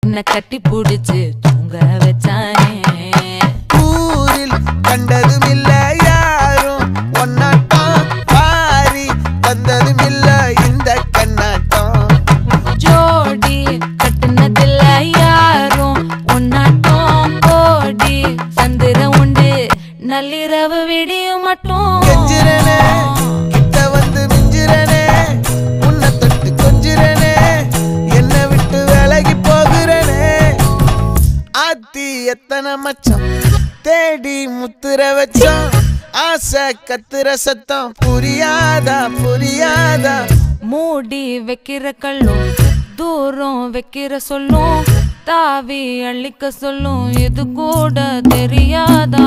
என்ன கட்டி புடிச்சு தூங்க வச்சானே ஊரில் கண்டதும் இல்ல யாரும் ஒன்னாட்டம் பாரி வந்ததும் இல்ல இந்த கண்ணாட்டம் ஜோடி கட்டுனதில்ல யாரும் ஒன்னாட்டம் கோடி சந்திர உண்டு நள்ளிரவு விடியும் மட்டும் கெஞ்சிரனே கிட்ட வந்து மிஞ்சிரனே உன்னை தொட்டு கொஞ்சிரனே என்ன விட்டு விலகி போகிறனே ஆத்தி எத்தனை மச்சம் தேடி முத்துற வச்சோம் ஆசை கத்துற சத்தம் புரியாதா புரியாதா மூடி வைக்கிற கல்லும் தூரம் வைக்கிற சொல்லும் தாவி அள்ளிக்க சொல்லும் இது கூட தெரியாதா